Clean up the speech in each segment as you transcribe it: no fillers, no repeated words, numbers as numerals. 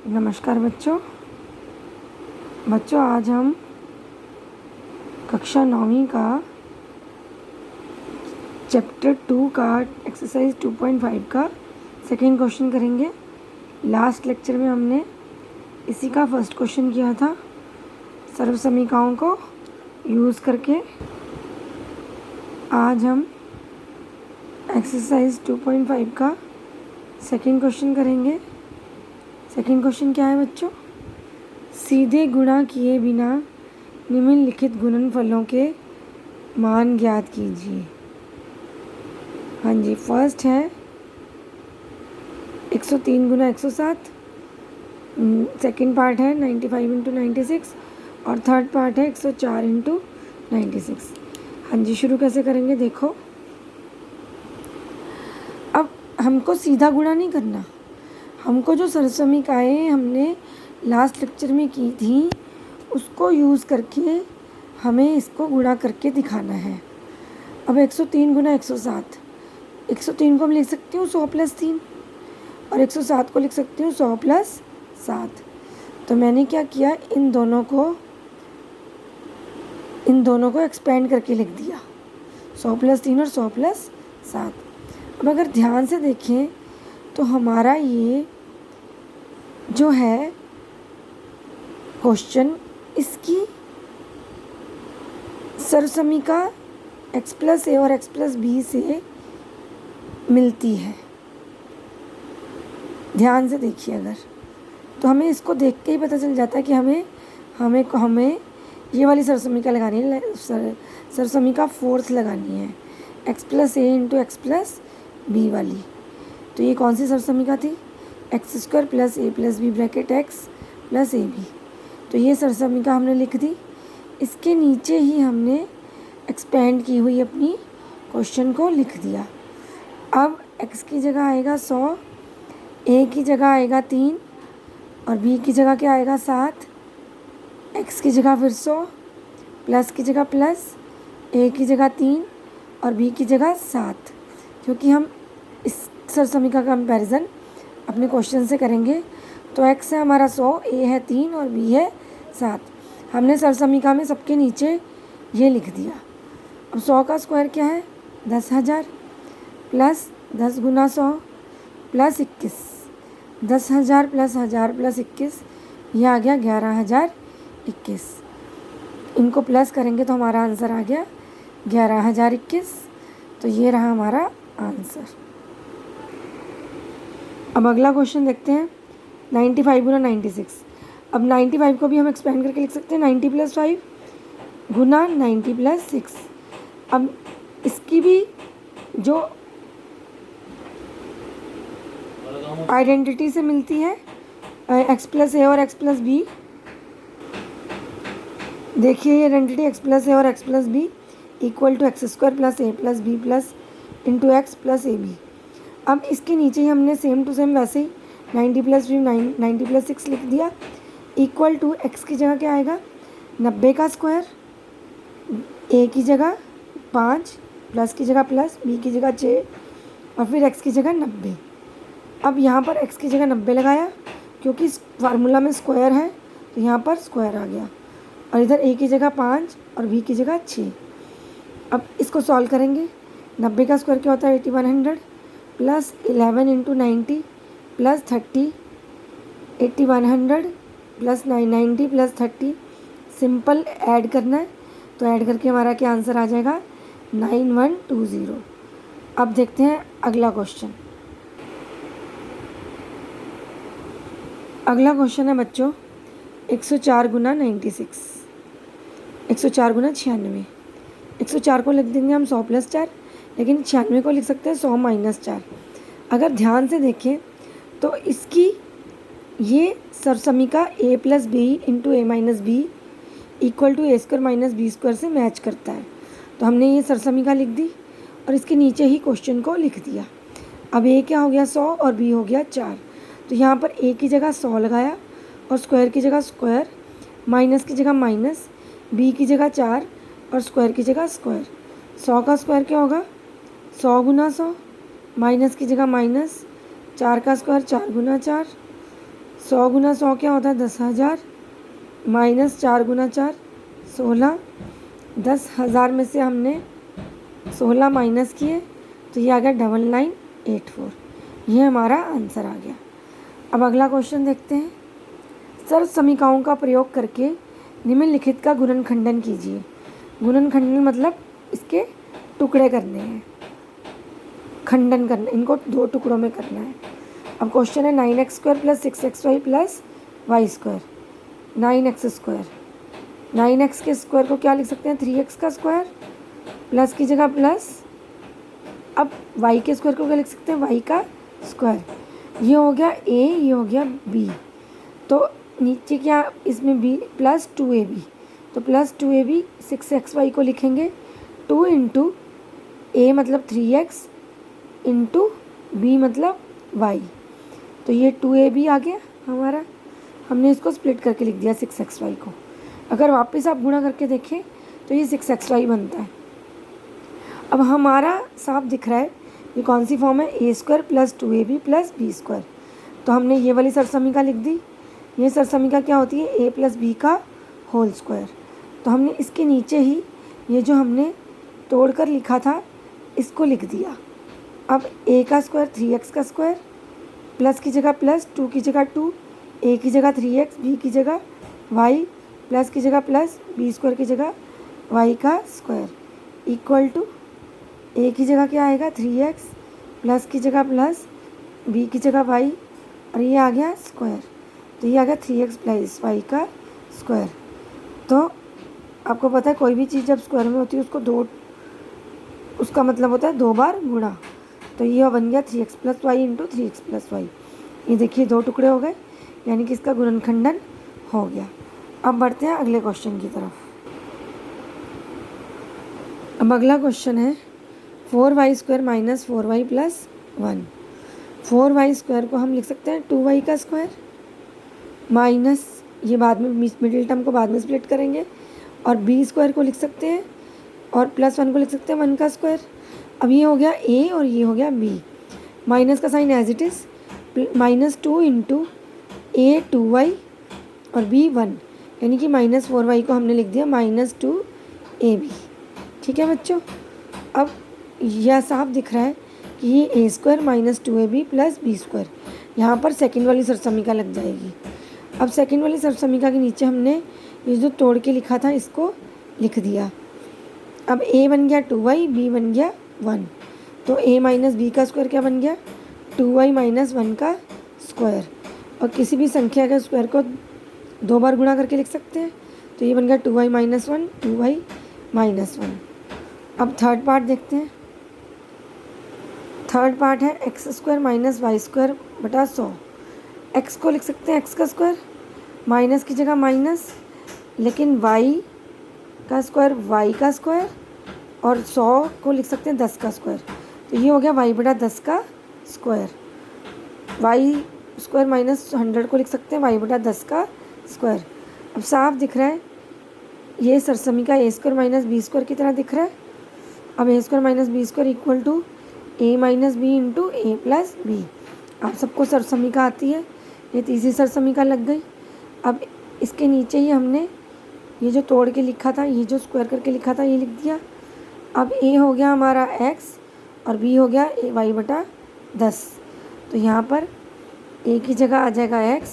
नमस्कार बच्चों आज हम कक्षा 9वीं का चैप्टर 2 का एक्सरसाइज 2.5 का सेकेंड क्वेश्चन करेंगे। लास्ट लेक्चर में हमने इसी का फर्स्ट क्वेश्चन किया था सर्व समीकरणों को यूज़ करके। आज हम एक्सरसाइज 2.5 का सेकेंड क्वेश्चन करेंगे। सेकेंड क्वेश्चन क्या है बच्चों? सीधे गुणा किए बिना निम्नलिखित गुणनफलों के मान ज्ञात कीजिए। हाँ जी, फर्स्ट है 103 गुना 107, सेकेंड पार्ट है 95 इंटू 96 और थर्ड पार्ट है 104 इंटू 96। हाँ जी, शुरू कैसे करेंगे देखो। अब हमको सीधा गुणा नहीं करना, हमको जो सरसमीकाएँ हमने लास्ट लेक्चर में की थी उसको यूज़ करके हमें इसको गुणा करके दिखाना है। अब 103 गुना 107, 103 को हम लिख सकती हूँ 100 प्लस 3 और 107 को लिख सकती हूँ 100 प्लस 7। तो मैंने क्या किया, इन दोनों को एक्सपेंड करके लिख दिया, 100 प्लस 3 और 100 प्लस 7। अब अगर ध्यान से देखें तो हमारा ये जो है क्वेश्चन, इसकी सरसमीका x प्लस ए और x प्लस बी से मिलती है। ध्यान से देखिए अगर, तो हमें इसको देख के ही पता चल जाता है कि हमें ये वाली सरसमीका लगानी है, सरसमीका फोर्थ लगानी है, x plus a into x plus b वाली। तो ये कौन सी सरसमीका थी? X square plus a plus b bracket x plus a b. तो ये सरसमीका हमने लिख दी। इसके नीचे ही हमने एक्सपेंड की हुई अपनी क्वेश्चन को लिख दिया। अब x की जगह आएगा 100, a की जगह आएगा 3 और b की जगह क्या आएगा 7, x की जगह फिर 100, प्लस की जगह प्लस, a की जगह 3 और b की जगह 7। क्योंकि हम इस सरसमीका का कंपैरिजन अपने क्वेश्चन से करेंगे। तो x है हमारा 100, a है 3 और b है 7। हमने सरसमीका में सबके नीचे ये लिख दिया। अब 100 का स्क्वायर क्या है? 10,000 प्लस 10 गुना 100 प्लस 21, 10,000 प्लस 1000 प्लस 21, ये आ गया 11,021। इनको प्लस करेंगे तो हमारा आंसर आ गया 11,021। तो ये रहा हमारा आंसर। अब अगला क्वेश्चन देखते हैं 95 गुना 96। अब 95 को भी हम एक्सपेंड करके लिख सकते हैं 90 प्लस 5 गुना 90 प्लस 6। अब इसकी भी जो आइडेंटिटी से मिलती है x प्लस ए और x प्लस बी, देखिए ये आइडेंटिटी x प्लस ए और x plus b equal to x square plus a plus b plus into x plus a b. अब इसके नीचे ही हमने सेम टू सेम वैसे ही 90 प्लस 5 90 प्लस 6 लिख दिया, इक्वल टू x की जगह क्या आएगा 90 का स्क्वायर, a की जगह 5, प्लस की जगह प्लस, b की जगह 6 और फिर x की जगह 90। अब यहाँ पर x की जगह 90 लगाया क्योंकि इस फार्मूला में स्क्वायर है तो यहाँ पर स्क्वायर आ गया, और इधर a की जगह 5 और b की जगह 6। अब इसको सॉल्व करेंगे। 90 का स्क्वायर क्या होता है 8100 plus 11 into 90 plus 30, 8100 plus 990 plus 30। Simple add करना है तो ऐड करके हमारा क्या आंसर आ जाएगा 9120। अब देखते हैं अगला क्वेश्चन। अगला क्वेश्चन है बच्चों 104 गुना 96, 104 गुना 96। 104 को लिख देंगे हम 100 प्लस 4, लेकिन 96 को लिख सकते हैं 100 माइनस 4। अगर ध्यान से देखें तो इसकी ये सरसमीका a plus b into a minus b equal to a square minus b square से मैच करता है। तो हमने ये सरसमीका लिख दी और इसके नीचे ही क्वेश्चन को लिख दिया। अब a क्या हो गया 100 और b हो गया 4। तो यहाँ पर a की जगह 100 लगाया और स्क्वायर की जगह स्क्वायर, माइनस की जगह माइनस, b की जगह 4 और स्क्वायर की जगह स्क्वायर। 100 का स्क्वायर क्या होगा 100 गुना 100, माइनस की जगह माइनस, 4 का स्क्वायर 4 गुना 4 100 गुना 100 क्या होता है 10,000 माइनस 4 गुना 4 16। 10,000 में से हमने 16 माइनस किए तो ये आ गया 9984। ये हमारा आंसर आ गया। अब अगला क्वेश्चन देखते हैं। सर्व समीकरणों का प्रयोग करके निम्नलिखित का गुणनखंडन कीजिए। गुणनखंडन मतलब इसके टुकड़े करने हैं, खंडन करना, इनको 2 टुकड़ों में करना है। अब क्वेश्चन है 9x² + 6xy + y²। 9x², 9x के स्क्वायर को क्या लिख सकते हैं 3x का स्क्वायर, प्लस की जगह प्लस। अब y के स्क्वायर को क्या लिख सकते हैं y का स्क्वायर। ये हो गया a, ये हो गया b। तो नीचे क्या इसमें b प्लस 2ab, तो प्लस 2ab 6xy को लिखेंगे 2 इंटू a मतलब 3x इंटू b मतलब y। तो ये 2ab आ गया हमारा। हमने इसको स्प्लिट करके लिख दिया 6xy को। अगर वापस आप गुणा करके देखें तो ये 6xy बनता है। अब हमारा साफ दिख रहा है ये कौन सी फॉर्म है, a² + 2ab + b²। तो हमने ये वाली सरसमीका लिख दी। ये सरसमीका क्या होती है a + b का होल स्क्वायर। तो हमने इसके नीचे ही ये जो हमने तोड़कर लिखा था इसको लिख दिया। अब a का स्क्वायर 3x का स्क्वायर, प्लस की जगह प्लस, 2 की जगह 2, a की जगह 3x, b की जगह y, प्लस की जगह प्लस, b² की जगह y का स्क्वायर, इक्वल टू a की जगह क्या आएगा 3x, प्लस की जगह प्लस, b की जगह y, और ये आ गया स्क्वायर। तो ये आ गया 3x + y का स्क्वायर। तो आपको पता है कोई भी चीज़ जब स्क्वायर में होती है उसको उसका मतलब होता है 2 बार गुणा। तो ये बन गया 3x + y into 3x + y। ये देखिए 2 टुकड़े हो गए, यानी कि इसका गुणनखंडन हो गया। अब बढ़ते हैं अगले क्वेश्चन की तरफ। अब अगला क्वेश्चन है 4y² - 4y + 1। 4y² को हम लिख सकते हैं 2y का स्क्वायर, माइनस ये बाद में मिडिल टर्म को बाद में स्प्लिट करेंगे, और b² को लिख सकते हैं, और +1 को लिख सकते हैं 1 का स्क्वायर। अब ये हो गया a और ये हो गया b। माइनस का sign as it is, -2 into a 2y और b 1, यानी कि -4y को हमने लिख दिया -2ab। ठीक है बच्चों। अब यह साफ दिख रहा है कि ये a² - 2ab + b²। यहाँ पर सेकंड वाली सरसमीका लग जाएगी। अब सेकंड वाली सरसमीका के नीचे हमने ये जो तोड़ के लिखा था इसको लिख दिया। अब a बन गया 2y, b बन गया 1। तो a - b का स्क्वायर क्या बन गया 2y - 1 का स्क्वायर। और किसी भी संख्या के स्क्वायर को 2 बार गुणा करके लिख सकते हैं। तो ये बन गया 2y - 1, 2y - 1। अब थर्ड पार्ट देखते हैं। थर्ड पार्ट है x² - y² बटा 100। x को लिख सकते हैं x का स्क्वायर, माइनस की जगह माइनस, लेकिन y का स्क्वायर y का स्क्वायर, और 100 को लिख सकते हैं 10 का स्क्वायर। तो ये हो गया y बटा 10 का स्क्वायर। y² - 100 को लिख सकते हैं y बटा 10 का स्क्वायर। अब साफ दिख रहा है ये सरसमीका a² - b² की तरह दिख रहा है। अब a² - b² equal to a - b into a + b। आप सबको सरसमीका आती है, ये तीसरी सरसमीका लग गई। अब इसके नीचे ही हमने ये जो तोड़ के लिखा था, ये जो स्क्वायर करके लिखा था, ये लिख दिया। अब a हो गया हमारा x और b हो गया y बटा 10। तो यहाँ पर a की जगह आ जाएगा x,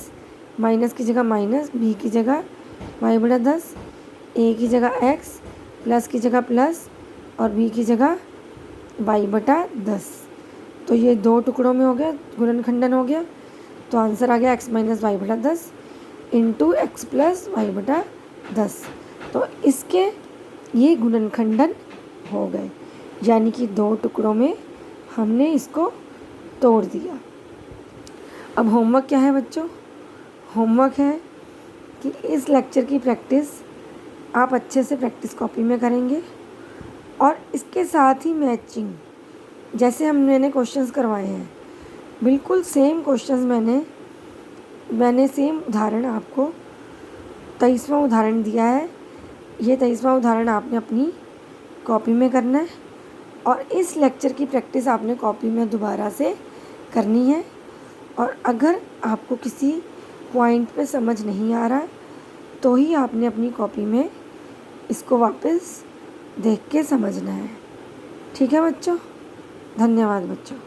माइनस की जगह माइनस, b की जगह y बटा 10, a की जगह x, प्लस की जगह प्लस, और b की जगह y बटा 10। तो ये 2 टुकड़ों में हो गया, गुणनखंडन हो गया। तो आंसर आ गया x - y बटा 10 इंटू x + y बटा 10। तो इसके ये गुणनखंडन हो गए, यानी कि 2 टुकड़ों में हमने इसको तोड़ दिया। अब होमवर्क क्या है बच्चों? होमवर्क है कि इस लेक्चर की प्रैक्टिस आप अच्छे से प्रैक्टिस कॉपी में करेंगे, और इसके साथ ही मैचिंग, जैसे मैंने क्वेश्चंस करवाए हैं बिल्कुल सेम क्वेश्चंस मैंने सेम उदाहरण आपको 23वां उदाहरण दिया है। ये 23वां उदाहरण आपने अपनी कॉपी में करना है, और इस लेक्चर की प्रैक्टिस आपने कॉपी में दोबारा से करनी है। और अगर आपको किसी पॉइंट पे समझ नहीं आ रहा तो ही आपने अपनी कॉपी में इसको वापस देख के समझना है। ठीक है बच्चों, धन्यवाद बच्चों।